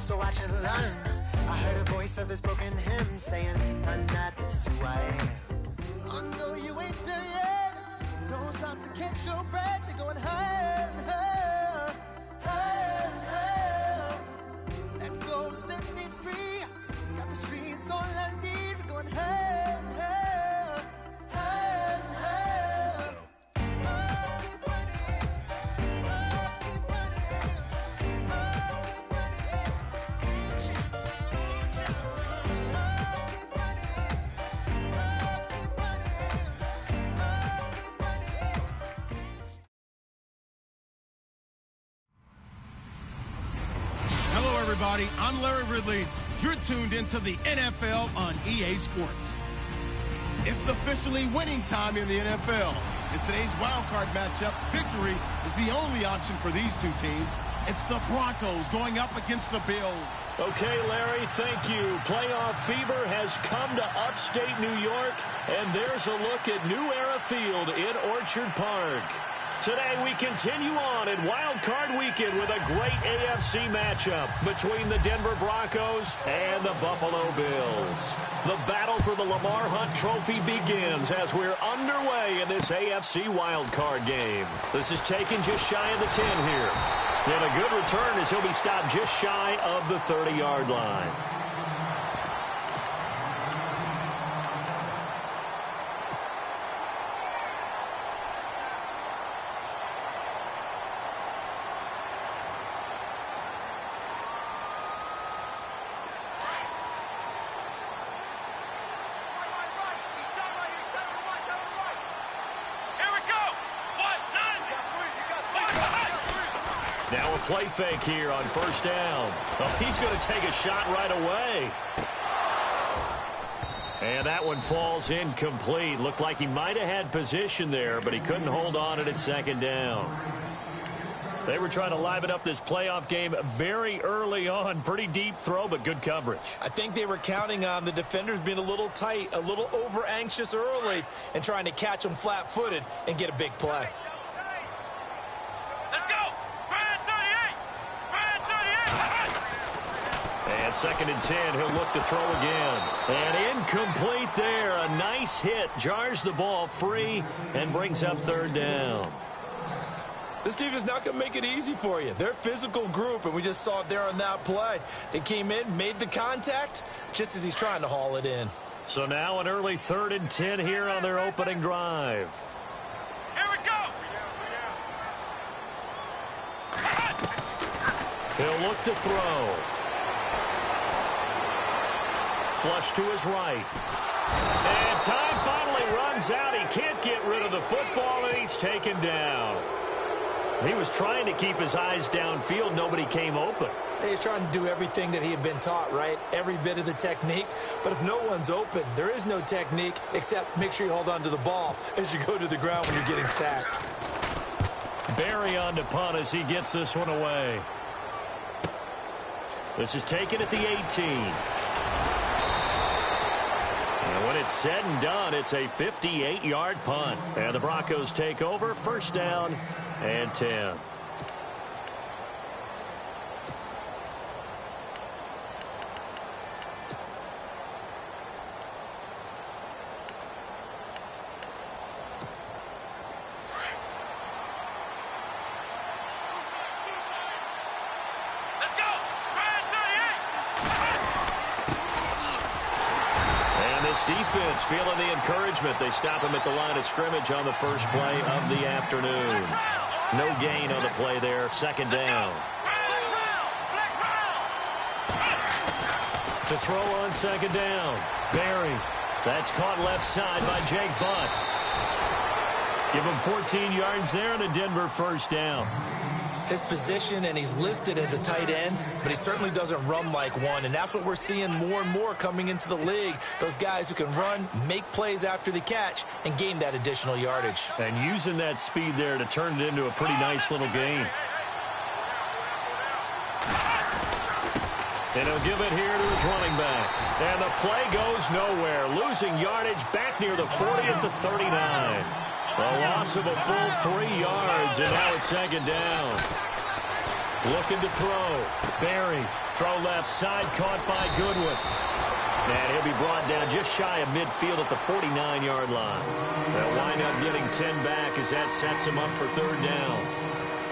so watch and learn. I heard a voice of his broken hymn saying, "None that this is who I am." I know you ain't there yet. Don't stop to catch your breath. You're going higher and higher, higher and higher. Let go, set me free. Got the streets all I need. We're going higher and higher, higher and higher. Oh, keep running. Oh, keep running. Oh, keep running. Reach out, reach out. Oh, keep running. Oh, keep running. Oh, keep running. Hello, everybody. I'm Larry Ridley. You're tuned into the NFL on EA Sports. It's officially winning time in the NFL. In today's wildcard matchup, victory is the only option for these two teams. It's the Broncos going up against the Bills. Okay, Larry, thank you. Playoff fever has come to upstate New York, and there's a look at New Era Field in Orchard Park. Today we continue on in Wild Card Weekend with a great AFC matchup between the Denver Broncos and the Buffalo Bills. The battle for the Lamar Hunt Trophy begins as we're underway in this AFC Wild Card game. This is taken just shy of the 10 here. And a good return as he'll be stopped just shy of the 30-yard line. Now a play fake here on first down. Oh, he's going to take a shot right away. And that one falls incomplete. Looked like he might have had position there, but he couldn't hold on at second down. They were trying to liven up this playoff game very early on. Pretty deep throw, but good coverage. I think they were counting on the defenders being a little tight, a little over-anxious early, and trying to catch them flat-footed and get a big play. And second and 10, he'll look to throw again. And incomplete there. A nice hit. Jars the ball free and brings up third down. This team is not going to make it easy for you. They're a physical group, and we just saw it there on that play. They came in, made the contact, just as he's trying to haul it in. So now an early third and 10 here on their opening drive. Here we go. He'll look to throw. Flush to his right. And time finally runs out. He can't get rid of the football, and he's taken down. He was trying to keep his eyes downfield. Nobody came open. He's trying to do everything that he had been taught, right? Every bit of the technique. But if no one's open, there is no technique except make sure you hold on to the ball as you go to the ground when you're getting sacked. Barry on to punt as he gets this one away. This is taken at the 18. And when it's said and done, it's a 58-yard punt. And the Broncos take over, first down and 10. Defense feeling the encouragement. They stop him at the line of scrimmage on the first play of the afternoon. No gain on the play there. Second down. To throw on second down. Barry. That's caught left side by Jake Butt. Give him 14 yards there and a Denver first down. His position, and he's listed as a tight end, but he certainly doesn't run like one, and that's what we're seeing more and more coming into the league. Those guys who can run, make plays after the catch, and gain that additional yardage. And using that speed there to turn it into a pretty nice little gain. And he'll give it here to his running back. And the play goes nowhere. Losing yardage back near the 40 at the 39. A loss of a full 3 yards, and now it's second down. Looking to throw. Barry. Throw left side. Caught by Goodwin. And he'll be brought down just shy of midfield at the 49-yard line. They'll wind up getting 10 back as that sets him up for third down.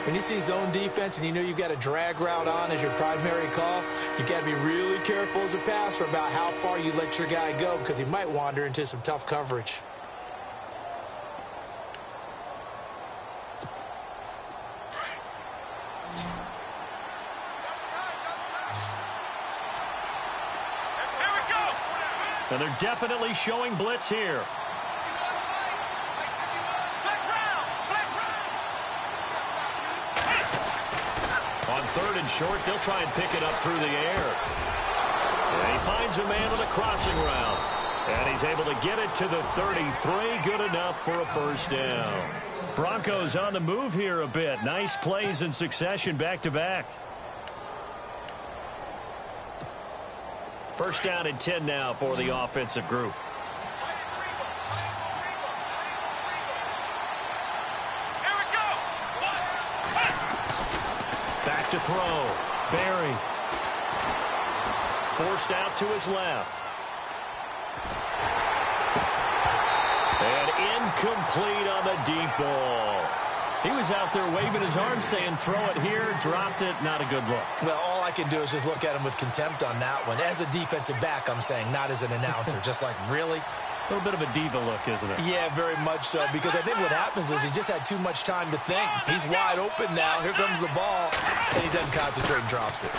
When you see zone defense and you know you've got a drag route on as your primary call, you've got to be really careful as a passer about how far you let your guy go because he might wander into some tough coverage. And they're definitely showing blitz here. On third and short, they'll try and pick it up through the air. And he finds a man on the crossing route. And he's able to get it to the 33. Good enough for a first down. Broncos on the move here a bit. Nice plays in succession back-to-back. First down and 10 now for the offensive group. Here we go. Back to throw. Barry. Forced out to his left. And incomplete on the deep ball. He was out there waving his arms saying, throw it here, dropped it, not a good look. Well, all I can do is just look at him with contempt on that one. As a defensive back, I'm saying, not as an announcer. Just like, really? A little bit of a diva look, isn't it? Yeah, very much so, because I think what happens is he just had too much time to think. He's wide open now. Here comes the ball, and he doesn't concentrate and drops it.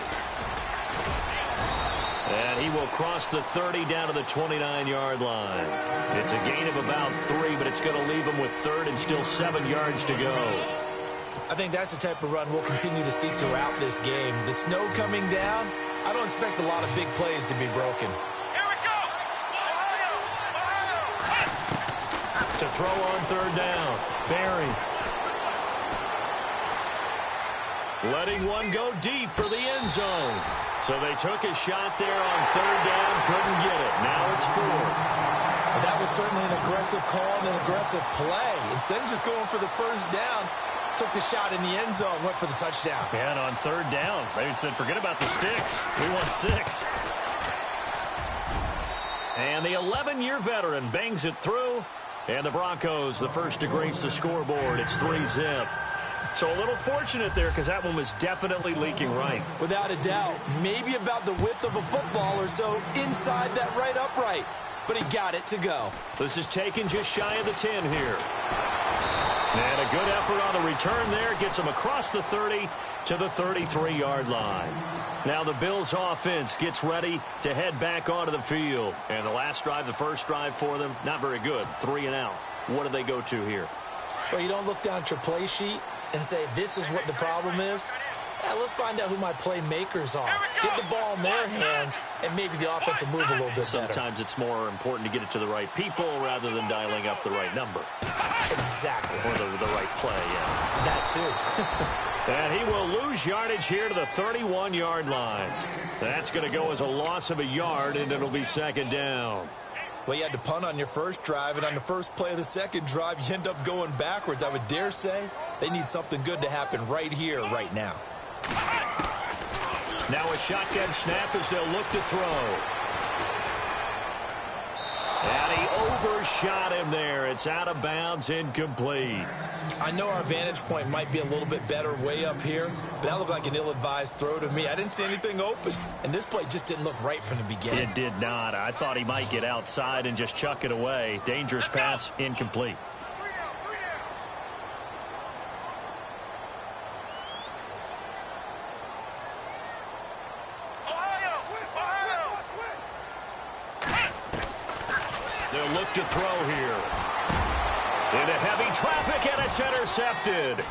And he will cross the 30 down to the 29-yard line. It's a gain of about 3, but it's going to leave him with third and still 7 yards to go. I think that's the type of run we'll continue to see throughout this game. The snow coming down, I don't expect a lot of big plays to be broken. Here we go. To throw on third down, Barry. Letting one go deep for the end zone. So they took a shot there on third down, couldn't get it. Now it's 4. But that was certainly an aggressive call and an aggressive play. Instead of just going for the first down, took the shot in the end zone, went for the touchdown. Yeah, and on third down, they said, forget about the sticks. We want 6. And the 11-year veteran bangs it through. And the Broncos, the first to grace the scoreboard. It's 3-zip. So a little fortunate there because that one was definitely leaking right. Without a doubt. Maybe about the width of a football or so inside that right upright. But he got it to go. This is taken just shy of the 10 here. And a good effort on the return there. Gets him across the 30 to the 33-yard line. Now the Bills offense gets ready to head back onto the field. And the last drive, the first drive for them, not very good. 3 and out. What do they go to here? Well, you don't look down at your play sheet and say, this is what the problem is. Yeah, let's find out who my playmakers are. Get the ball in their hands, and maybe the offense will move a little bit Sometimes better. it's more important to get it to the right people rather than dialing up the right number. Exactly. Or the right play, yeah. That too. And he will lose yardage here to the 31-yard line. That's going to go as a loss of a yard, and it'll be second down. Well, you had to punt on your first drive, and on the first play of the second drive, you end up going backwards. I would dare say they need something good to happen right here, right now. Now a shotgun snap as they'll look to throw. And he overshot him there. It's out of bounds, incomplete. I know our vantage point might be a little bit better way up here, but that looked like an ill-advised throw to me. I didn't see anything open, and this play just didn't look right from the beginning. It did not. I thought he might get outside and just chuck it away. Dangerous pass, incomplete. They'll look to throw here. Into heavy traffic, and it's intercepted.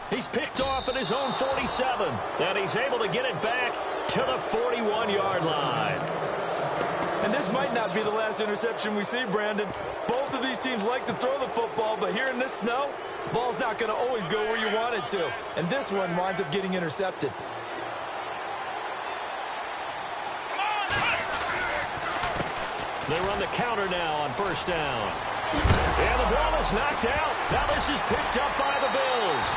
He's picked off at his own 47, and he's able to get it back to the 41-yard line. And this might not be the last interception we see, Brandon. Both of these teams like to throw the football, but here in this snow, the ball's not going to always go where you want it to. And this one winds up getting intercepted. They run the counter now on first down. And the ball is knocked out. Now this is picked up by the Bills.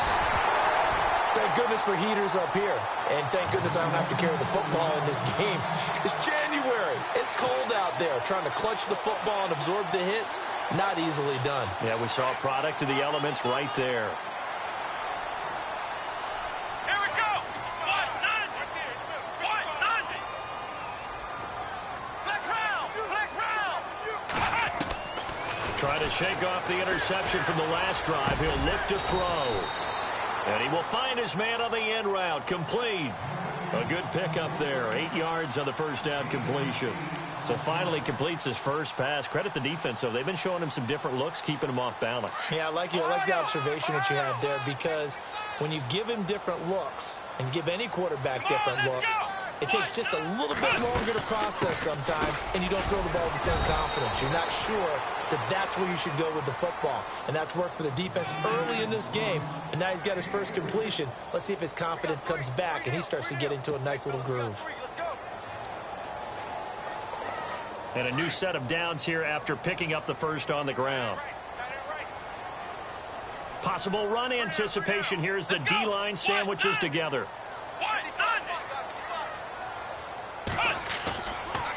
Thank Thank goodness for heaters up here. And thank goodness I don't have to carry the football in this game. It's January. It's cold out there. Trying to clutch the football and absorb the hits, not easily done. Yeah, we saw a product of the elements right there. Here we go. 190. 190. Flex round. Flex round. Trying to shake off the interception from the last drive. He'll look to throw. And he will find his man on the end route. Complete. A good pickup there. 8 yards on the first down completion. So finally completes his first pass. Credit the defense, though. They've been showing him some different looks, keeping him off balance. Yeah, I like the observation that you had there, because when you give him different looks and give any quarterback different looks, it takes just a little bit longer to process sometimes, and you don't throw the ball with the same confidence. You're not sure that that's where you should go with the football, and that's worked for the defense early in this game, and now he's got his first completion. Let's see if his confidence comes back and he starts to get into a nice little groove. And a new set of downs here after picking up the first on the ground. Possible run anticipation here as the D-line sandwiches together.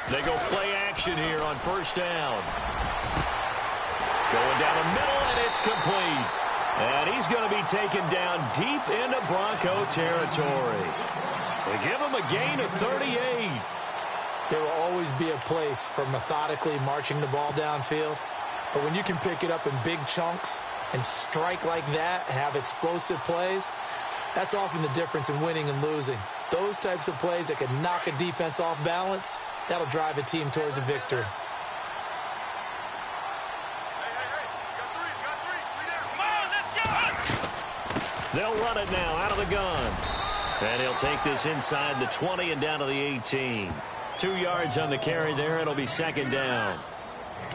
They go play action here on first down. Going down the middle, and it's complete. And he's going to be taken down deep into Bronco territory. They give him a gain of 38. There will always be a place for methodically marching the ball downfield. But when you can pick it up in big chunks and strike like that, have explosive plays, that's often the difference in winning and losing. Those types of plays that can knock a defense off balance, that'll drive a team towards a victory. They'll run it now out of the gun. And he'll take this inside the 20 and down to the 18. 2 yards on the carry there. It'll be second down.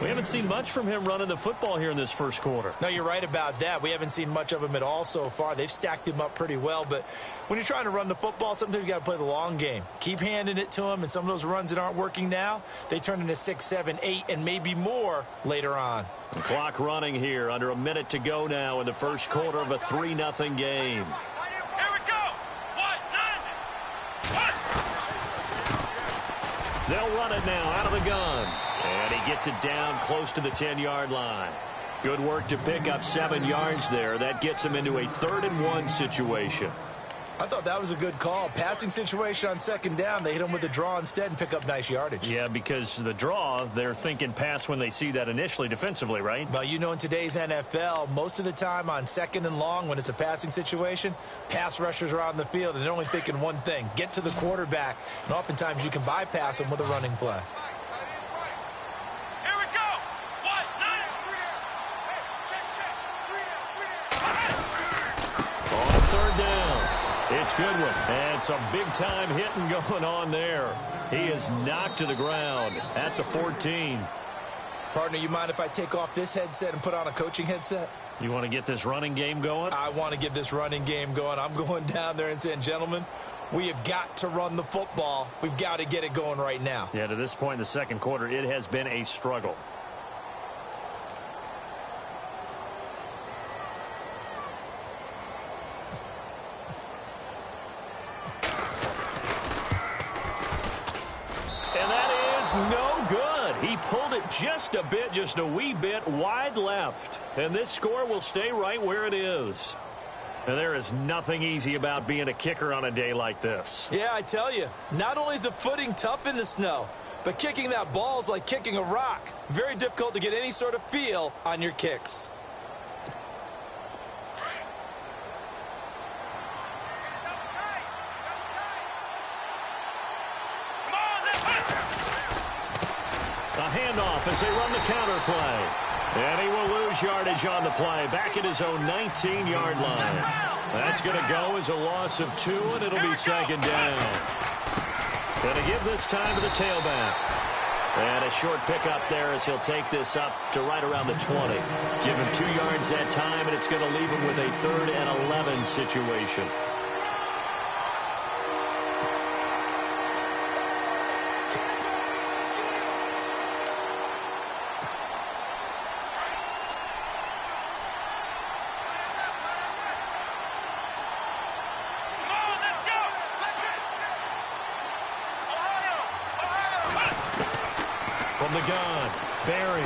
We haven't seen much from him running the football here in this first quarter. No, you're right about that. We haven't seen much of him at all so far. They've stacked him up pretty well, but when you're trying to run the football, sometimes you got to play the long game. Keep handing it to him, and some of those runs that aren't working now, they turn into 6, 7, 8, and maybe more later on. The clock running here. Under a minute to go now in the first quarter of a 3-0 game. Here we go. 190. They'll run it now out of the gun. And he gets it down close to the 10-yard line. Good work to pick up 7 yards there. That gets him into a 3rd-and-1 situation. I thought that was a good call. Passing situation on second down. They hit him with a draw instead and pick up nice yardage. Yeah, because the draw, they're thinking pass when they see that initially defensively, right? Well, you know, in today's NFL, most of the time on second and long, when it's a passing situation, pass rushers are on the field and they're only thinking one thing: get to the quarterback. And oftentimes you can bypass them with a running play. Here we go. 190. On 3rd down. It's Goodwin. And some big-time hitting going on there. He is knocked to the ground at the 14. Partner, you mind if I take off this headset and put on a coaching headset? You want to get this running game going? I want to get this running game going. I'm going down there and saying, gentlemen, we have got to run the football. We've got to get it going right now. Yeah, to this point in the second quarter, it has been a struggle. No good. He pulled it just a bit, just a wee bit wide left. And this score will stay right where it is. And there is nothing easy about being a kicker on a day like this. Yeah, I tell you, not only is the footing tough in the snow, but kicking that ball is like kicking a rock. Very difficult to get any sort of feel on your kicks. A handoff as they run the counter play. And he will lose yardage on the play. Back at his own 19-yard line. That's going to go as a loss of 2, and it'll be second down. Going to give this time to the tailback. And a short pickup there as he'll take this up to right around the 20. Give him 2 yards that time, and it's going to leave him with a 3rd and 11 situation. From the gun, Barry.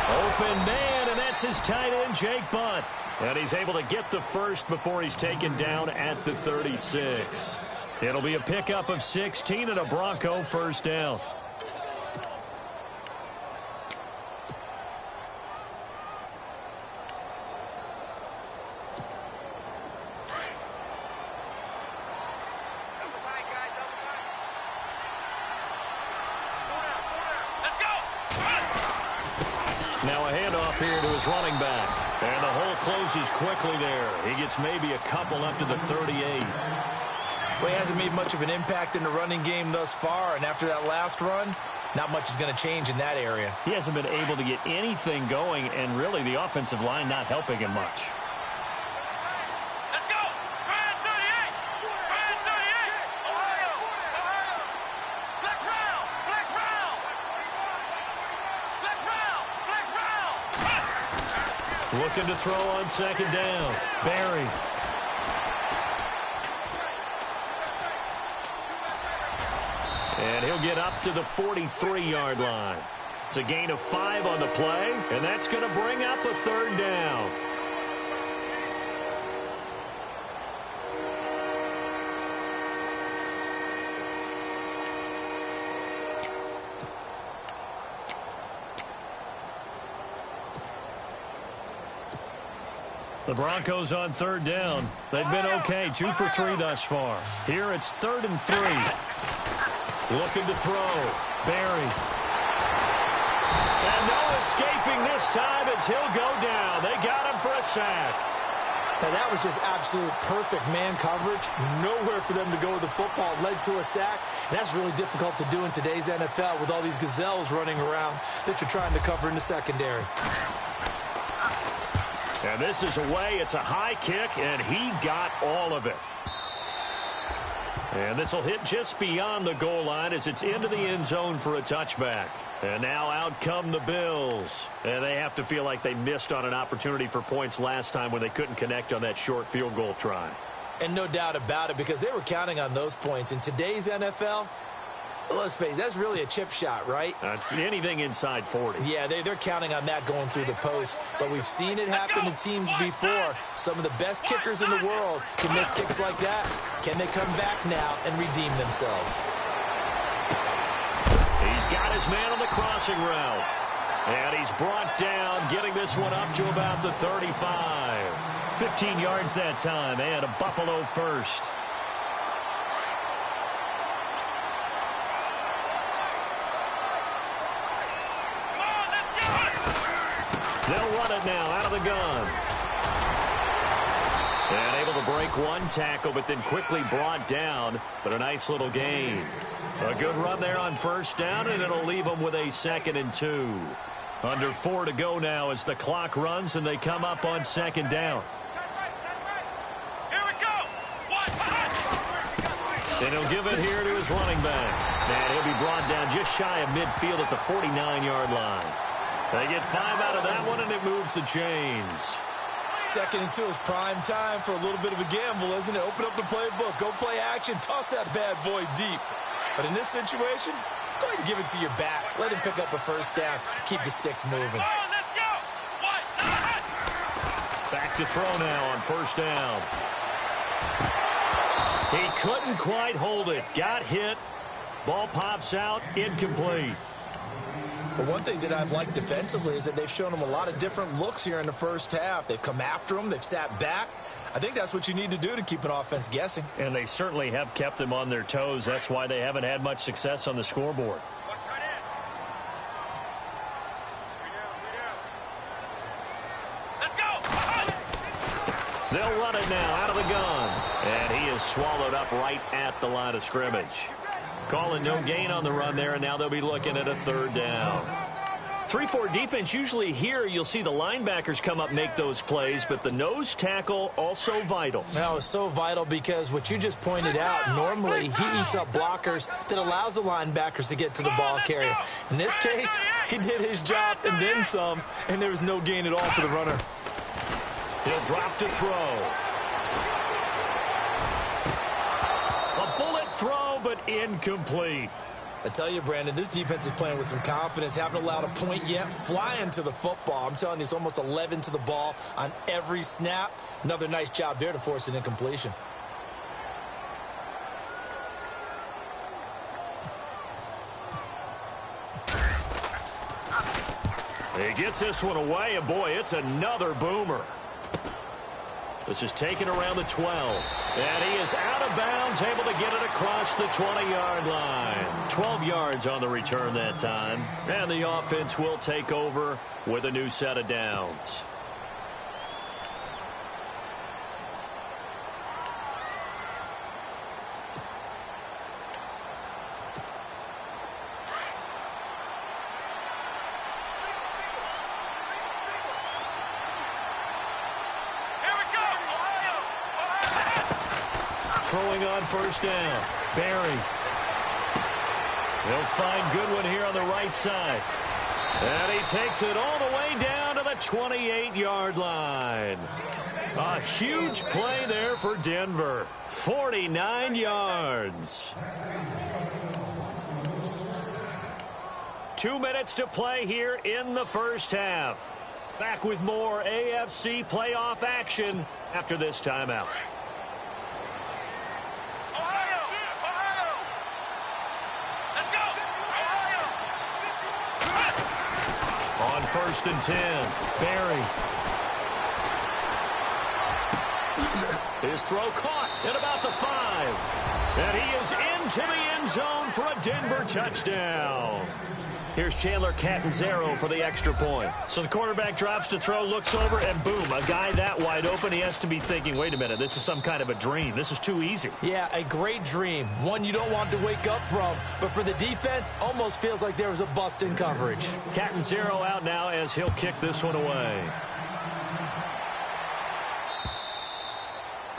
Open man, and that's his tight end, Jake Butt. And he's able to get the first before he's taken down at the 36. It'll be a pickup of 16 and a Bronco first down. Now a handoff here to his running back. And the hole closes quickly there. He gets maybe a couple up to the 38. Well, he hasn't made much of an impact in the running game thus far, and after that last run, not much is going to change in that area. He hasn't been able to get anything going, and really the offensive line not helping him much. Let's go! Ryan 38! Ryan 38! Ohio! Ohio! Flex round! Flex round! Flex round! Flex round! Looking to throw on second down. Barry. And he'll get up to the 43-yard line. It's a gain of 5 on the play, and that's going to bring up a third down. The Broncos on third down. They've been okay, 2 for 3 thus far. Here it's 3rd and 3. Looking to throw. Barry. And no escaping this time as he'll go down. They got him for a sack. Now, that was just absolute perfect man coverage. Nowhere for them to go with the football. It led to a sack. And that's really difficult to do in today's NFL with all these gazelles running around that you're trying to cover in the secondary. And this is away. It's a high kick, and he got all of it. And this will hit just beyond the goal line as it's into the end zone for a touchback. And now out come the Bills. And they have to feel like they missed on an opportunity for points last time when they couldn't connect on that short field goal try. And no doubt about it, because they were counting on those points. In today's NFL, let's face it, that's really a chip shot, right? That's anything inside 40. Yeah, they're counting on that going through the post. But we've seen it happen to teams before. Some of the best kickers in the world can miss kicks like that. Can they come back now and redeem themselves? He's got his man on the crossing route. And he's brought down, getting this one up to about the 35. 15 yards that time, and a Buffalo first. They'll run it now out of the gun. And able to break one tackle, but then quickly brought down. But a nice little gain. A good run there on first down, and it'll leave them with a 2nd and 2. Under 4 to go now as the clock runs, and they come up on 2nd down. Here we go! And he'll give it here to his running back. And he'll be brought down just shy of midfield at the 49-yard line. They get 5 out of that one, and it moves the chains. 2nd and 2 is prime time for a little bit of a gamble, isn't it? Open up the playbook, go play action, toss that bad boy deep. But in this situation, go ahead and give it to your back. Let him pick up a first down. Keep the sticks moving. Let's go! Back to throw now on first down. He couldn't quite hold it. Got hit. Ball pops out. Incomplete. But one thing that I've liked defensively is that they've shown him a lot of different looks here in the first half. They've come after him. They've sat back. I think that's what you need to do to keep an offense guessing. And they certainly have kept them on their toes. That's why they haven't had much success on the scoreboard. Let's go! They'll run it now out of the gun. And he is swallowed up right at the line of scrimmage. Calling no gain on the run there, and now they'll be looking at a 3rd down. 3-4 defense, usually here you'll see the linebackers come up, make those plays, but the nose tackle also vital. Now, it's so vital because what you just pointed out, normally he eats up blockers that allows the linebackers to get to the ball carrier. In this case, he did his job and then some, and there was no gain at all for the runner. He'll drop to throw. A bullet throw, but incomplete. I tell you, Brandon, this defense is playing with some confidence. Haven't allowed a point yet. Flying to the football. I'm telling you, it's almost 11 to the ball on every snap. Another nice job there to force an incompletion. He gets this one away, and boy, it's another boomer. This is taken around the 12. And he is out of bounds, able to get it across the 20-yard line. 12 yards on the return that time. And the offense will take over with a new set of downs. Throwing on first down. Barry. He'll find Goodwin here on the right side. And he takes it all the way down to the 28-yard line. A huge play there for Denver. 49 yards. 2 minutes to play here in the first half. Back with more AFC playoff action after this timeout. On first and 10, Barry. His throw caught at about the 5. And he is into the end zone for a Denver touchdown. Here's Chandler Catanzaro for the extra point. So the quarterback drops to throw, looks over, and boom, a guy that wide open, he has to be thinking, wait a minute, this is some kind of a dream. This is too easy. Yeah, a great dream. One you don't want to wake up from. But for the defense, almost feels like there was a bust in coverage. Catanzaro out now as he'll kick this one away.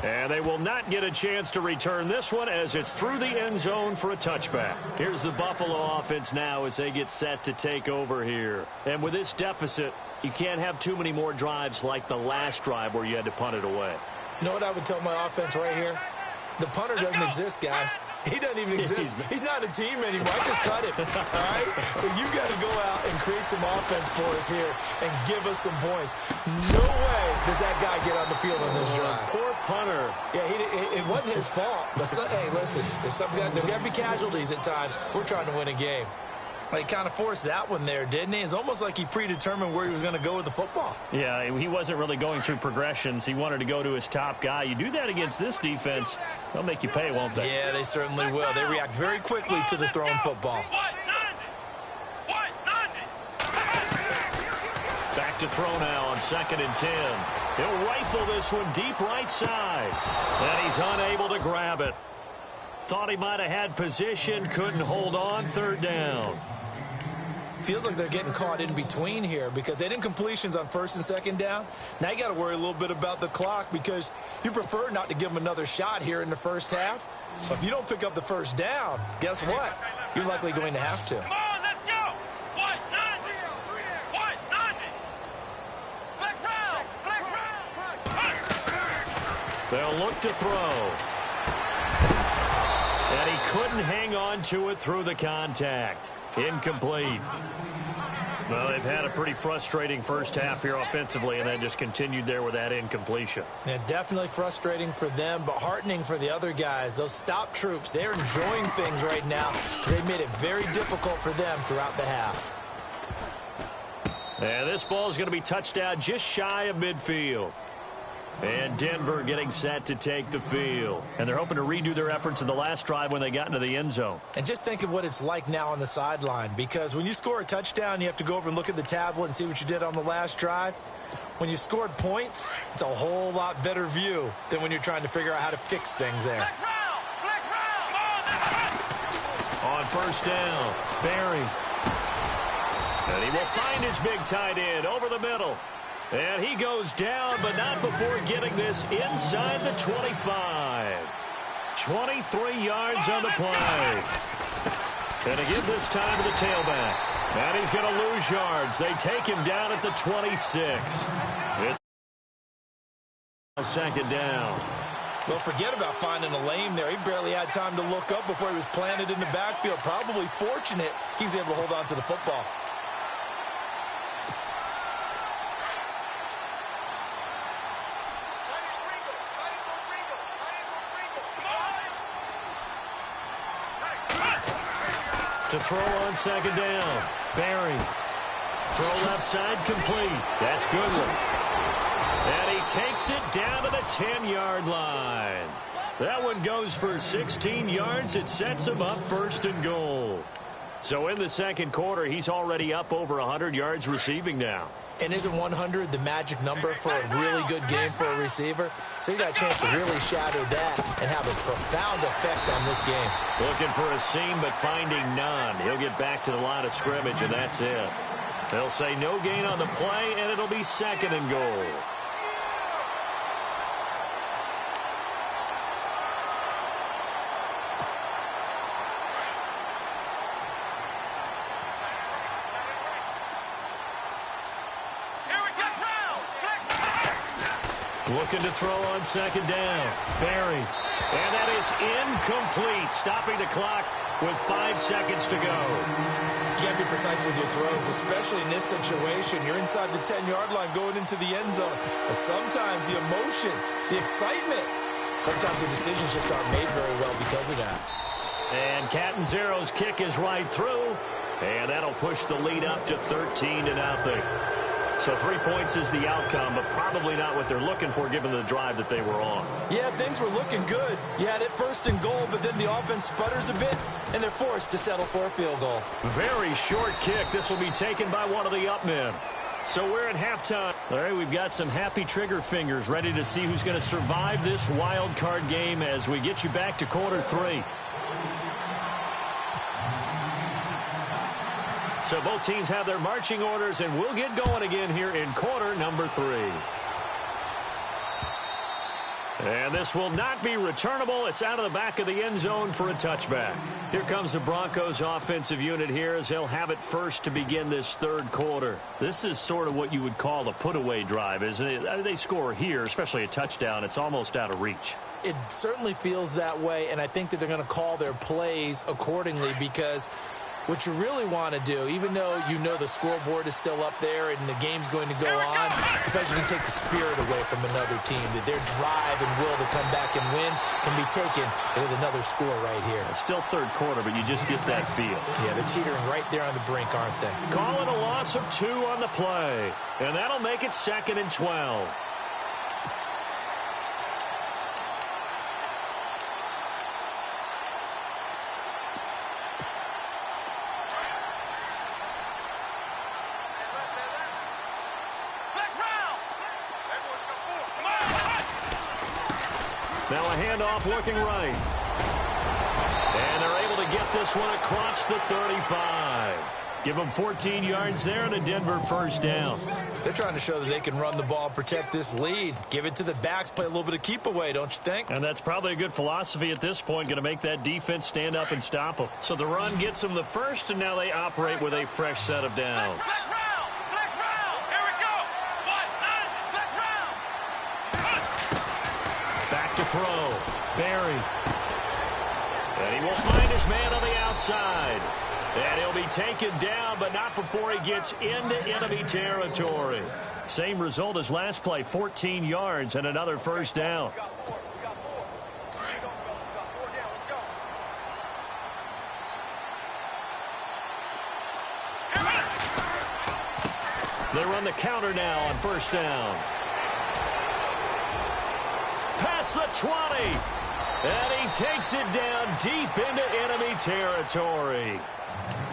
And they will not get a chance to return this one as it's through the end zone for a touchback. Here's the Buffalo offense now as they get set to take over here. And with this deficit, you can't have too many more drives like the last drive where you had to punt it away. You know what I would tell my offense right here? The punter doesn't exist, guys. He doesn't even exist. He's not a team anymore. I just cut him. All right? So you got to go out and create some offense for us here and give us some points. No way does that guy get on the field on this drive. Poor punter. Yeah, it wasn't his fault. But hey, listen, there's got to be casualties at times. We're trying to win a game. He kind of forced that one there, didn't he? It's almost like he predetermined where he was going to go with the football. Yeah, he wasn't really going through progressions. He wanted to go to his top guy. You do that against this defense, they'll make you pay, won't they? Yeah, they certainly will. They react very quickly to the thrown football. Back to throw now on 2nd and 10. He'll rifle this one deep right side. And he's unable to grab it. Thought he might have had position, couldn't hold on, 3rd down. Feels like they're getting caught in between here because they didn't completions on 1st and 2nd down. Now you got to worry a little bit about the clock because you prefer not to give them another shot here in the first half. But if you don't pick up the 1st down, guess what? You're likely going to have to. Come on, let's go. What? Flex round. They'll look to throw. And he couldn't hang on to it through the contact. Incomplete. Well, they've had a pretty frustrating first half here offensively, and then just continued there with that incompletion. Yeah, definitely frustrating for them, but heartening for the other guys. Those stop troops, they're enjoying things right now. They made it very difficult for them throughout the half. And this ball is going to be touched down just shy of midfield. And Denver getting set to take the field. And they're hoping to redo their efforts in the last drive when they got into the end zone. And just think of what it's like now on the sideline. Because when you score a touchdown, you have to go over and look at the tablet and see what you did on the last drive. When you scored points, it's a whole lot better view than when you're trying to figure out how to fix things there. Flex round. On 1st down, Barry. And he will find his big tight end over the middle. And he goes down, but not before getting this inside the 25. 23 yards on the play. And to give this time to the tailback. And he's going to lose yards. They take him down at the 26. It's 2nd down. Well, forget about finding a lane there. He barely had time to look up before he was planted in the backfield. Probably fortunate he was able to hold on to the football. To throw on second down. Barry. Throw left side complete. That's Goodwin. And he takes it down to the 10-yard line. That one goes for 16 yards. It sets him up first and goal. So in the second quarter, he's already up over 100 yards receiving now. And isn't 100 the magic number for a really good game for a receiver? So he got a chance to really shatter that and have a profound effect on this game. Looking for a seam, but finding none. He'll get back to the line of scrimmage, and that's it. They'll say no gain on the play, and it'll be second and goal. Looking to throw on second down. Barry. And that is incomplete. Stopping the clock with 5 seconds to go. You got to be precise with your throws, especially in this situation. You're inside the 10-yard line going into the end zone. But sometimes the emotion, the excitement, sometimes the decisions just aren't made very well because of that. And Catanzaro's kick is right through. And that'll push the lead up to 13-0. So 3 points is the outcome, but probably not what they're looking for given the drive that they were on. Yeah, things were looking good. You had it first and goal, but then the offense sputters a bit, and they're forced to settle for a field goal. Very short kick. This will be taken by one of the up men. So we're at halftime. All right, we've got some happy trigger fingers ready to see who's going to survive this wild card game as we get you back to quarter 3. So both teams have their marching orders, and we'll get going again here in quarter number 3. And this will not be returnable. It's out of the back of the end zone for a touchback. Here comes the Broncos offensive unit here as they'll have it first to begin this third quarter. This is sort of what you would call a put-away drive, isn't it? They score here, especially a touchdown. It's almost out of reach. It certainly feels that way, and I think that they're going to call their plays accordingly because what you really want to do, even though you know the scoreboard is still up there and the game's going to go on, I feel like you can take the spirit away from another team, that their drive and will to come back and win can be taken with another score right here. It's still third quarter, but you just get that feel. Yeah, they're teetering right there on the brink, aren't they? Call it a loss of 2 on the play, and that'll make it second and 12. Now a handoff looking right. And they're able to get this one across the 35. Give them 14 yards there and a Denver first down. They're trying to show that they can run the ball and protect this lead. Give it to the backs, play a little bit of keep away, don't you think? And that's probably a good philosophy at this point, going to make that defense stand up and stop them. So the run gets them the first, and now they operate with a fresh set of downs. Back to throw. Barry. And he will find his man on the outside. And he'll be taken down, but not before he gets into enemy territory. Same result as last play, 14 yards and another first down. They run the counter now on first down. Past the 20. And he takes it down deep into enemy territory.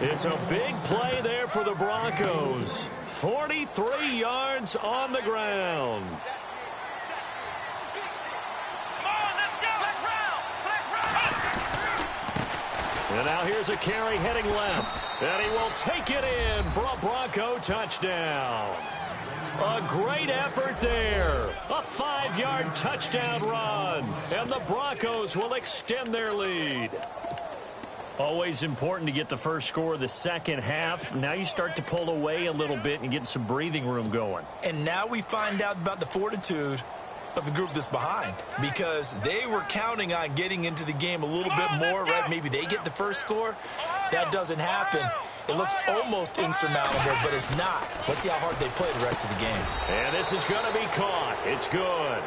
It's a big play there for the Broncos. 43 yards on the ground. And now here's a carry heading left. And he will take it in for a Bronco touchdown. A great effort there. A 5-yard touchdown run. And the Broncos will extend their lead. Always important to get the first score of the second half. Now you start to pull away a little bit and get some breathing room going. And now we find out about the fortitude of the group that's behind, because they were counting on getting into the game a little bit more, right? Maybe they get the first score. That doesn't happen. It looks almost insurmountable, but it's not. Let's see how hard they play the rest of the game. And this is going to be caught. It's good.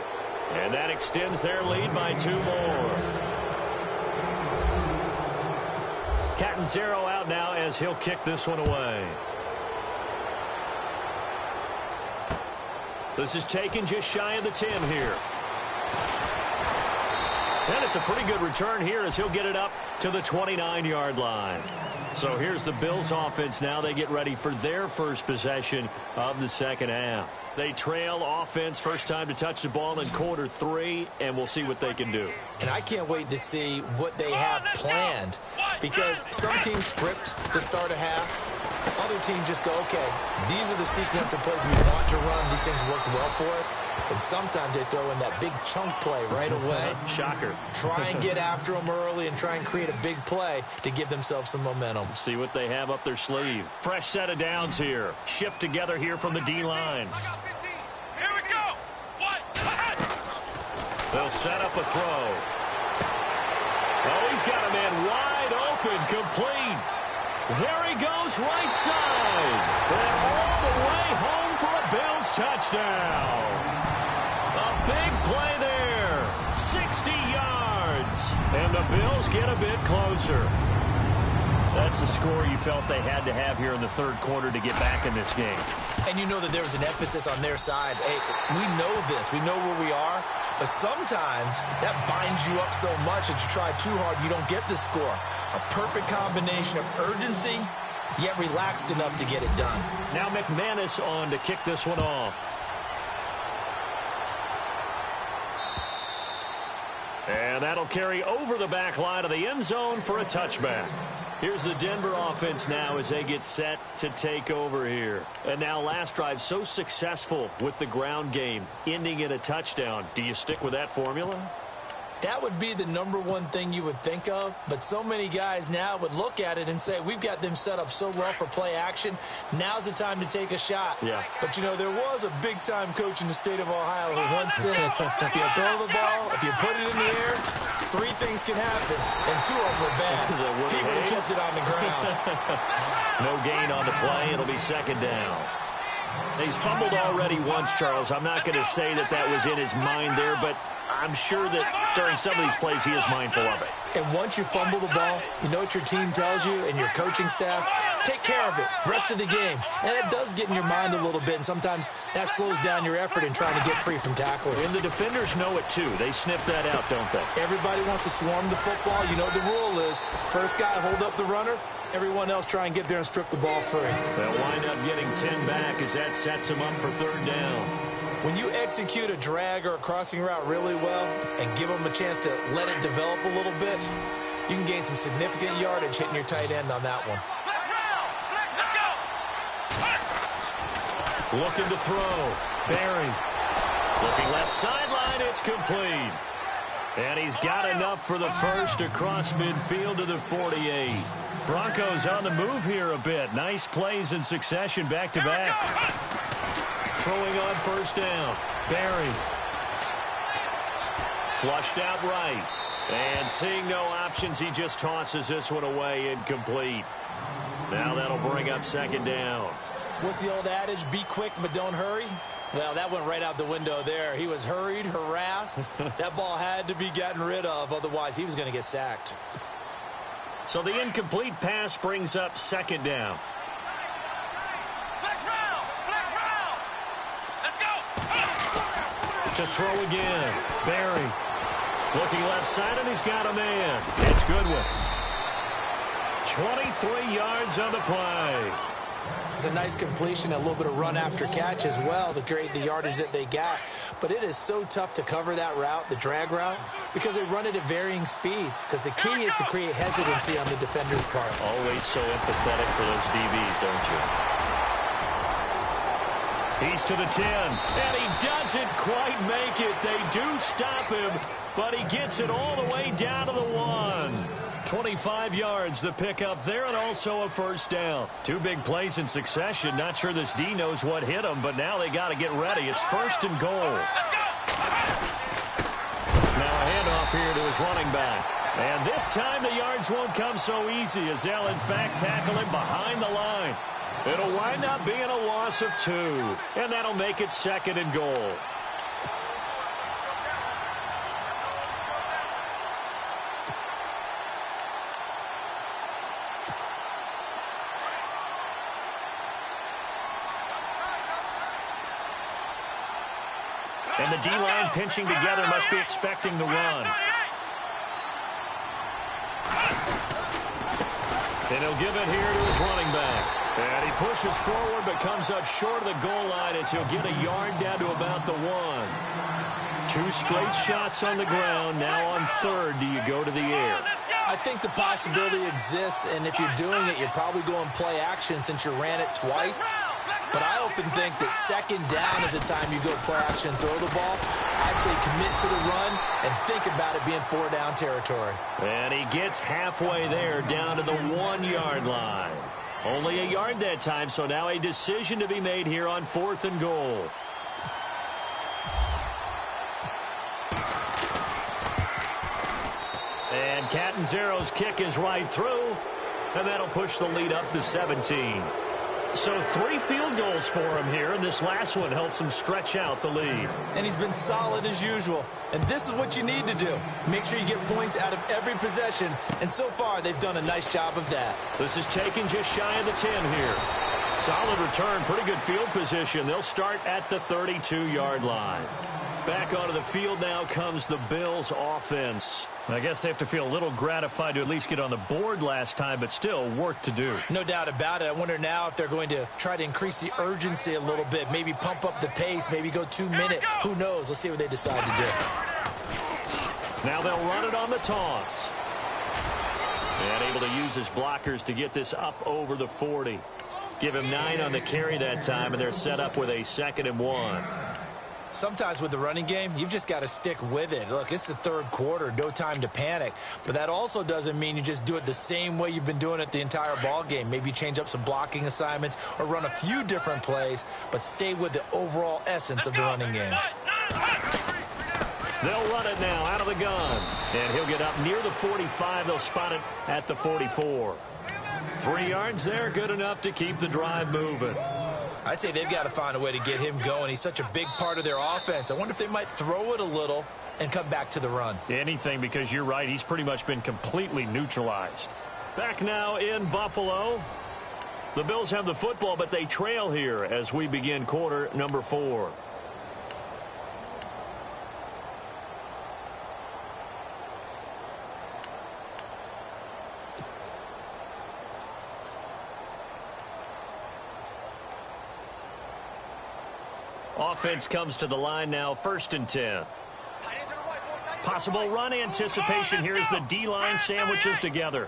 And that extends their lead by 2 more. Catanzaro out now as he'll kick this one away. This is taken just shy of the 10 here. And it's a pretty good return here as he'll get it up to the 29-yard line. So here's the Bills offense now. They get ready for their first possession of the second half. They trail offense first time to touch the ball in quarter 3, and we'll see what they can do. And I can't wait to see what they have planned, because some teams script to start a half. Other teams just go, okay, these are the sequence of plays we want to run. These things worked well for us. And sometimes they throw in that big chunk play right away. Shocker. Try and get after them early and try and create a big play to give themselves some momentum. See what they have up their sleeve. Fresh set of downs here. Shift together here from the D-line. Here we go. What? They'll set up a throw. Oh, he's got a man wide open, complete. There he goes, right side. And all the way home for a Bills touchdown. A big play there. 60 yards. And the Bills get a bit closer. That's a score you felt they had to have here in the third quarter to get back in this game. And you know that there was an emphasis on their side. Hey, we know this. We know where we are. But sometimes that binds you up so much that you try too hard, you don't get the score. A perfect combination of urgency, yet relaxed enough to get it done. Now McManus on to kick this one off. And that'll carry over the back line of the end zone for a touchback. Here's the Denver offense now as they get set to take over here. And now last drive so successful with the ground game, ending in a touchdown. Do you stick with that formula? That would be the #1 thing you would think of, but so many guys now would look at it and say, we've got them set up so well for play action. Now's the time to take a shot. Yeah. But, you know, there was a big-time coach in the state of Ohio who once said, if you throw the ball, if you put it in the air, 3 things can happen, and 2 of them are bad. People who kissed it on the ground. No gain on the play. It'll be second down. He's fumbled already once, Charles. I'm not going to say that that was in his mind there, but I'm sure that during some of these plays he is mindful of it. And once you fumble the ball, you know what your team tells you and your coaching staff? Take care of it. Rest of the game. And it does get in your mind a little bit, and sometimes that slows down your effort in trying to get free from tackles. And the defenders know it too. They sniff that out, don't they? Everybody wants to swarm the football. You know what the rule is. First guy hold up the runner. Everyone else try and get there and strip the ball free. They'll wind up getting 10 back as that sets them up for third down. When you execute a drag or a crossing route really well and give them a chance to let it develop a little bit, you can gain some significant yardage hitting your tight end on that one. Looking to throw. Barry. Looking left sideline. It's complete. And he's got enough for the first across midfield to the 48. Broncos on the move here a bit. Nice plays in succession back-to-back. Throwing on first down. Barry. Flushed out right. And seeing no options, he just tosses this one away incomplete. Now that'll bring up second down. What's the old adage? Be quick, but don't hurry. Well, that went right out the window there. He was hurried, harassed. That ball had to be gotten rid of, otherwise he was going to get sacked. So the incomplete pass brings up second down. Let's go. To throw again. Barry. Looking left side, and he's got a man. It's Goodwin. 23 yards on the play. It's a nice completion, a little bit of run after catch as well to create the yardage that they got. But it is so tough to cover that route, the drag route, because they run it at varying speeds. Because the key is to create hesitancy on the defender's part. Always so empathetic for those DBs, aren't you? He's to the 10, and he doesn't quite make it. They do stop him, but he gets it all the way down to the 1. 25 yards, the pickup there, and also a first down. 2 big plays in succession. Not sure this D knows what hit him, but now they got to get ready. It's first and goal. here to his running back. And this time the yards won't come so easy as they'll, in fact, tackle him behind the line. It'll wind up being a loss of 2, and that'll make it 2nd and goal. And the D-line pinching together must be expecting the run. And he'll give it here to his running back. And he pushes forward but comes up short of the goal line as he'll get a yard down to about the 1. 2 straight shots on the ground. Now on 3rd, do you go to the air? I think the possibility exists, and if you're doing it, you're probably going play action since you ran it twice. But I often think that 2nd down is the time you go play action and throw the ball. I say commit to the run and think about it being 4-down territory. And he gets halfway there down to the 1-yard line. Only a yard that time, so now a decision to be made here on 4th and goal. And Catanzaro's kick is right through, and that'll push the lead up to 17. So 3 field goals for him here, and this last one helps him stretch out the lead. And he's been solid as usual. And this is what you need to do. Make sure you get points out of every possession. And so far, they've done a nice job of that. This is taken just shy of the 10 here. Solid return, pretty good field position. They'll start at the 32-yard line. Back onto the field now comes the Bills offense. I guess they have to feel a little gratified to at least get on the board last time, but still work to do. No doubt about it. I wonder now if they're going to try to increase the urgency a little bit, maybe pump up the pace, maybe go 2-minute. Who knows? Let's see what they decide to do. Now they'll run it on the toss. And able to use his blockers to get this up over the 40. Give him 9 on the carry that time, and they're set up with a 2nd and 1. Sometimes with the running game, you've just got to stick with it. Look, it's the 3rd quarter, no time to panic. But that also doesn't mean you just do it the same way you've been doing it the entire ball game. Maybe change up some blocking assignments or run a few different plays, but stay with the overall essence of the running game. They'll run it now out of the gun. And he'll get up near the 45. They'll spot it at the 44. 3 yards there, good enough to keep the drive moving. I'd say they've got to find a way to get him going. He's such a big part of their offense. I wonder if they might throw it a little and come back to the run. Anything, because you're right. He's pretty much been completely neutralized. Back now in Buffalo. The Bills have the football, but they trail here as we begin quarter number 4. Offense comes to the line now, 1st and 10. Possible run anticipation here as the D-line sandwiches together.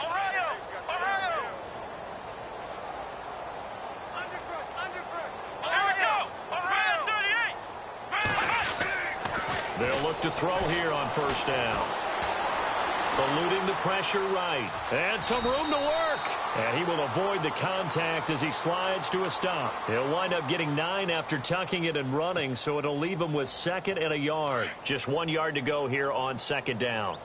They'll look to throw here on 1st down. Eluding the pressure right. And some room to work. And he will avoid the contact as he slides to a stop. He'll wind up getting 9 after tucking it and running, so it'll leave him with 2nd and a yard. Just 1 yard to go here on 2nd down.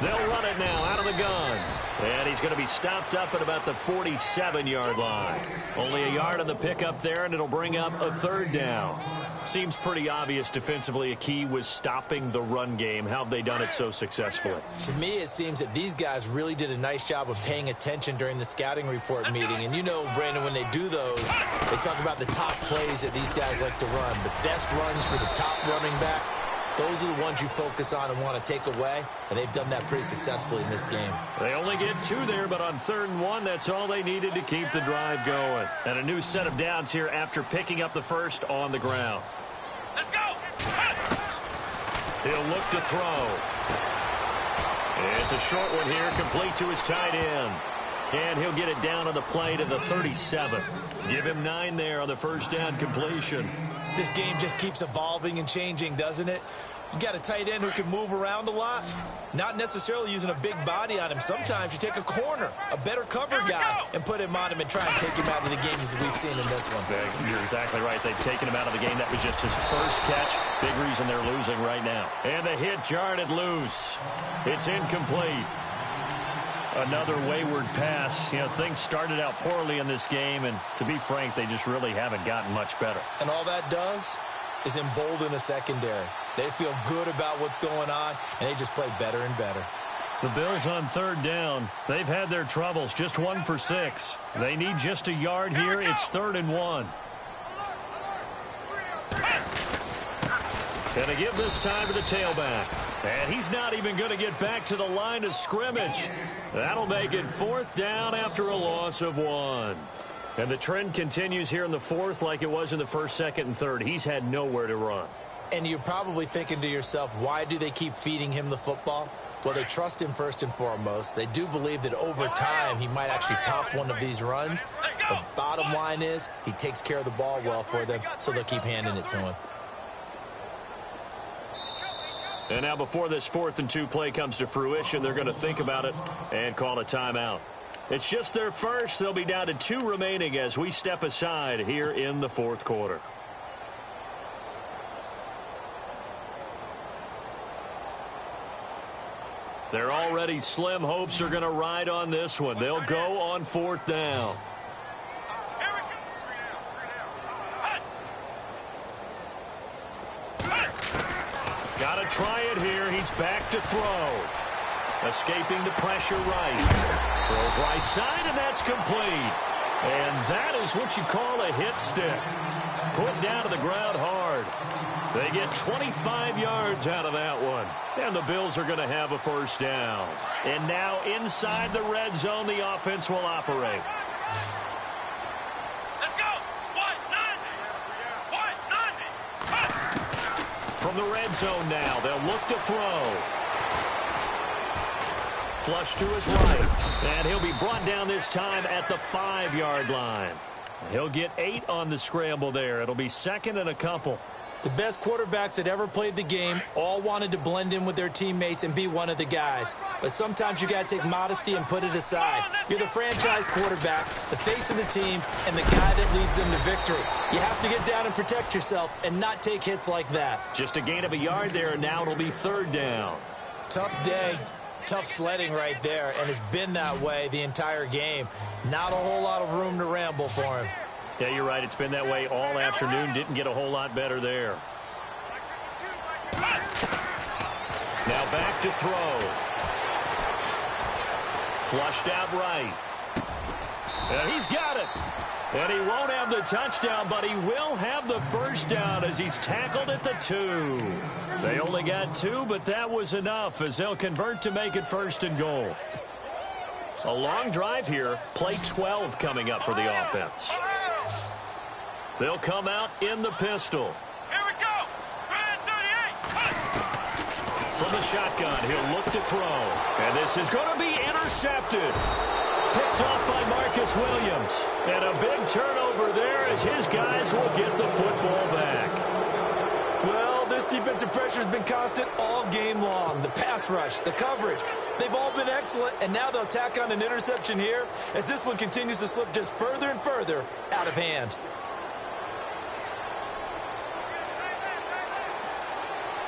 They'll run it now out of the gun. And he's going to be stopped up at about the 47-yard line. Only a yard on the pickup there, and it'll bring up a 3rd down. Seems pretty obvious defensively a key was stopping the run game. How have they done it so successfully? To me, it seems that these guys really did a nice job of paying attention during the scouting report meeting. And you know, Brandon, when they do those, they talk about the top plays that these guys like to run. The best runs for the top running back. Those are the ones you focus on and want to take away, and they've done that pretty successfully in this game. They only get 2 there, but on 3rd and 1, that's all they needed to keep the drive going. And a new set of downs here after picking up the 1st on the ground. Let's go! He'll look to throw. It's a short one here, complete to his tight end. And he'll get it down on the play to the 37. Give him 9 there on the 1st down completion. This game just keeps evolving and changing, doesn't it? You got a tight end who can move around a lot, not necessarily using a big body on him. Sometimes you take a corner, a better cover guy, and put him on him and try and take him out of the game as we've seen in this one. You're exactly right. They've taken him out of the game. That was just his first catch. Big reason they're losing right now. And the hit jarred it loose. It's incomplete. Another wayward pass. You know, things started out poorly in this game, and to be frank, they just really haven't gotten much better. And all that does is embolden a secondary. They feel good about what's going on, and they just play better and better. The Bills on third down. They've had their troubles. Just 1 for 6. They need just a yard here. It's 3rd and 1. And they give this time to the tailback. And he's not even going to get back to the line of scrimmage. That'll make it 4th down after a loss of 1. And the trend continues here in the 4th like it was in the 1st, 2nd, and 3rd. He's had nowhere to run. And you're probably thinking to yourself, why do they keep feeding him the football? Well, they trust him first and foremost. They do believe that over time he might actually pop one of these runs. The bottom line is he takes care of the ball well for them, so they'll keep handing it to him. And now before this 4th and 2 play comes to fruition, they're going to think about it and call a timeout. It's just their first. They'll be down to 2 remaining as we step aside here in the 4th quarter. Their already slim hopes are going to ride on this one. They'll go on 4th down. Got to try it here. He's back to throw. Escaping the pressure right. Throws right side, and that's complete. And that is what you call a hit stick. Put down to the ground hard. They get 25 yards out of that one. And the Bills are going to have a 1st down. And now inside the red zone, the offense will operate. Let's go. 190. From the red zone now, they'll look to throw. Flush to his right. And he'll be brought down this time at the 5-yard line. He'll get 8 on the scramble there. It'll be 2nd and a couple. The best quarterbacks that ever played the game all wanted to blend in with their teammates and be one of the guys. But sometimes you got to take modesty and put it aside. You're the franchise quarterback, the face of the team, and the guy that leads them to victory. You have to get down and protect yourself and not take hits like that. Just a gain of a yard there, and now it'll be 3rd down. Tough day. Tough sledding right there, and it's been that way the entire game. Not a whole lot of room to ramble for him. Yeah, you're right. It's been that way all afternoon. Didn't get a whole lot better there. Now back to throw. Flushed out right. And he's got it. And he won't have the touchdown, but he will have the 1st down as he's tackled at the 2. They only got 2, but that was enough as they'll convert to make it 1st and goal. A long drive here. Play 12 coming up for the offense. They'll come out in the pistol. Here we go. 38. From the shotgun, he'll look to throw. And this is going to be intercepted. Picked off by Marcus Williams. And a big turnover there as his guys will get the football back. Well, this defensive pressure has been constant all game long. The pass rush, the coverage, they've all been excellent, and now they'll tack on an interception here as this one continues to slip just further and further out of hand.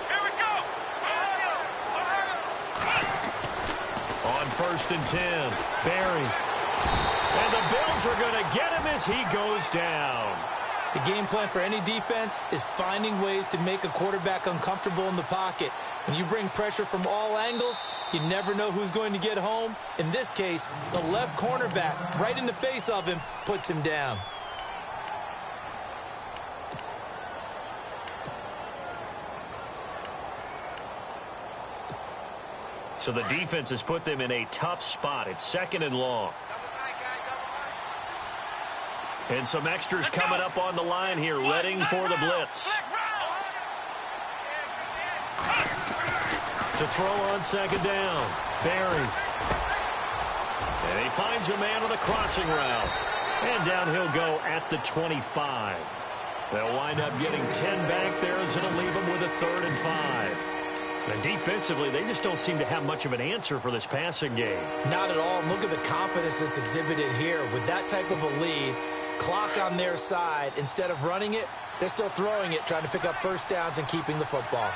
Here we go. On 1st and 10, Barry. And the Bills are going to get him as he goes down. The game plan for any defense is finding ways to make a quarterback uncomfortable in the pocket. When you bring pressure from all angles, you never know who's going to get home. In this case, the left cornerback, right in the face of him, puts him down. So the defense has put them in a tough spot. It's 2nd and long. And some extras coming up on the line here, readying for the blitz. To throw on 2nd down, Barry. And he finds a man on the crossing route. And down he'll go at the 25. They'll wind up getting 10 back there as it'll leave them with a 3rd and 5. And defensively, they just don't seem to have much of an answer for this passing game. Not at all. Look at the confidence that's exhibited here. With that type of a lead, clock on their side, instead of running it, they're still throwing it, trying to pick up first downs and keeping the football.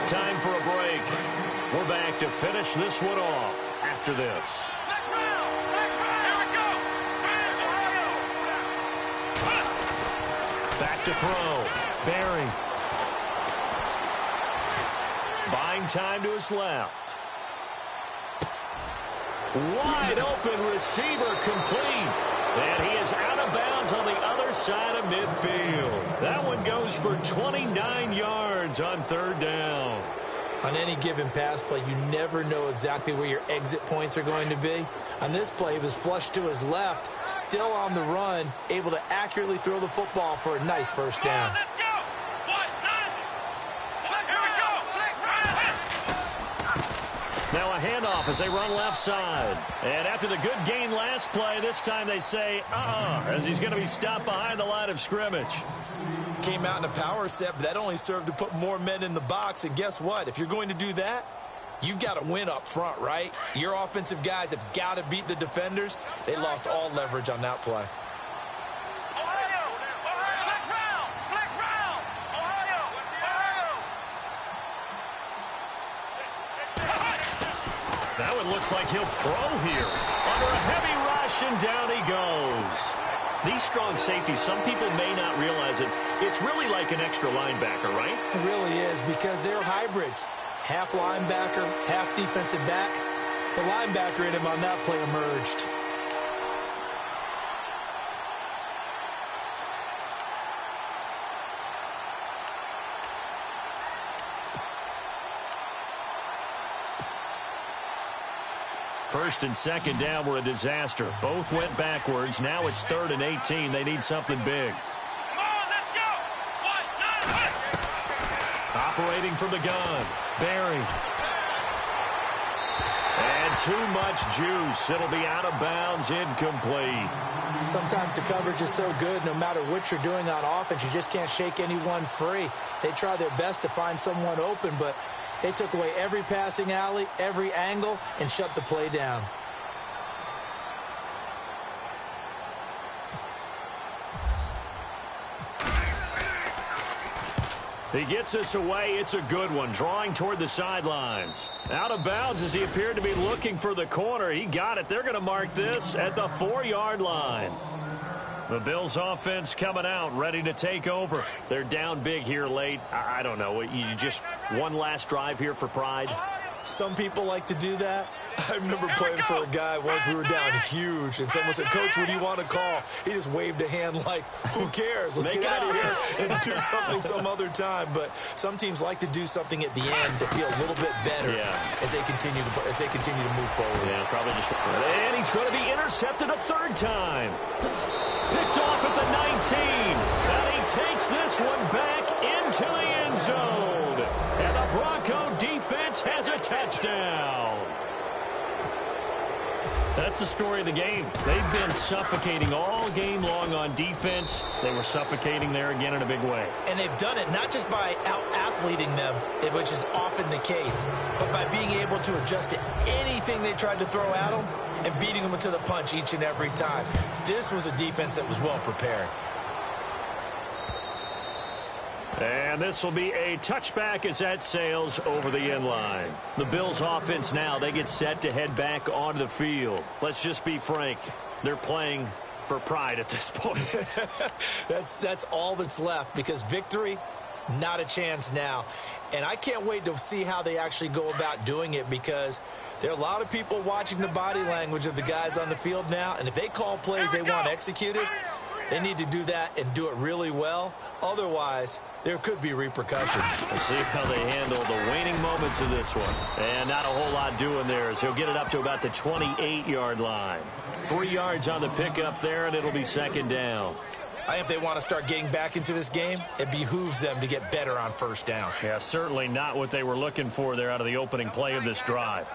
Time for a break. We're back to finish this one off after this. Back to throw. Barry. Buying time to his left. Wide open receiver complete. And he is out of bounds on the other side of midfield. That one goes for 29 yards on third down. On any given pass play, you never know exactly where your exit points are going to be. On this play, he was flushed to his left, still on the run, able to accurately throw the football for a nice first down. Now a handoff as they run left side. And after the good gain last play, this time they say, as he's going to be stopped behind the line of scrimmage. Came out in a power set, but that only served to put more men in the box. And guess what? If you're going to do that, you've got to win up front, right? Your offensive guys have got to beat the defenders. They lost all leverage on that play. That one looks like he'll throw here. Under a heavy rush, and down he goes. These strong safeties, some people may not realize it. It's really like an extra linebacker, right? It really is, because they're hybrids. Half linebacker, half defensive back. The linebacker in him on that play emerged. First and second down were a disaster. Both went backwards. Now it's 3rd and 18. They need something big. Come on, let's go. 1, 9, 1. Operating from the gun. Barry. And too much juice. It'll be out of bounds, incomplete. Sometimes the coverage is so good, no matter what you're doing on offense, you just can't shake anyone free. They try their best to find someone open, but they took away every passing alley, every angle, and shut the play down. He gets us away. It's a good one. Drawing toward the sidelines. Out of bounds as he appeared to be looking for the corner. He got it. They're going to mark this at the 4-yard line. The Bills offense coming out, ready to take over. They're down big here late. I don't know. You just one last drive here for pride? Some people like to do that. I remember playing for a guy once. We were down huge, and someone said, "Coach, what do you want to call?" He just waved a hand like, "Who cares? Let's get out of here and do something some other time." But some teams like to do something at the end to feel a little bit better as they continue to move forward. Yeah, probably just. And he's going to be intercepted a third time. Picked off at the 19. And he takes this one back into the end zone. And the Bronco defense has a touchdown. That's the story of the game. They've been suffocating all game long on defense. They were suffocating there again in a big way. And they've done it not just by out-athleting them, which is often the case, but by being able to adjust to anything they tried to throw at them and beating them to the punch each and every time. This was a defense that was well prepared. And this will be a touchback as that sails over the end line. The Bills offense now, they get set to head back onto the field. Let's just be frank. They're playing for pride at this point. That's all that's left, because victory, not a chance now. And I can't wait to see how they actually go about doing it, because there are a lot of people watching the body language of the guys on the field now, and if they call plays they want executed, they need to do that and do it really well. Otherwise, there could be repercussions. We'll see how they handle the waning moments of this one. And not a whole lot doing there, as he'll get it up to about the 28-yard line. 3 yards on the pickup there, and it'll be second down. I think if they want to start getting back into this game, it behooves them to get better on first down. Yeah, certainly not what they were looking for there out of the opening play of this drive.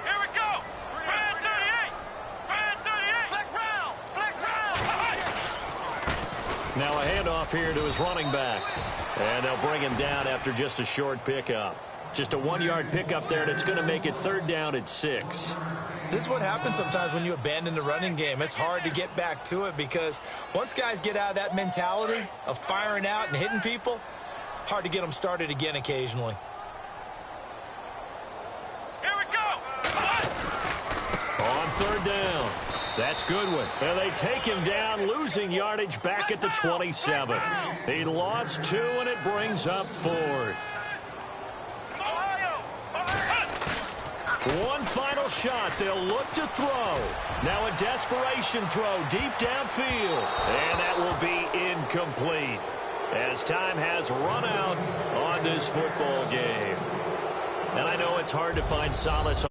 Here we go. Brand 38. Brand 38. Flex round. Flex round. Now a handoff here to his running back. And they'll bring him down after just a short pickup. Just a 1-yard pickup there, and it's going to make it 3rd down at 6. This is what happens sometimes when you abandon the running game. It's hard to get back to it because once guys get out of that mentality of firing out and hitting people, hard to get them started again occasionally. Here we go. On 3rd down. That's Goodwin. And they take him down, losing yardage back at the 27. He lost 2, and it brings up 4th. One final shot. They'll look to throw. Now a desperation throw deep downfield. And that will be incomplete as time has run out on this football game. And I know it's hard to find solace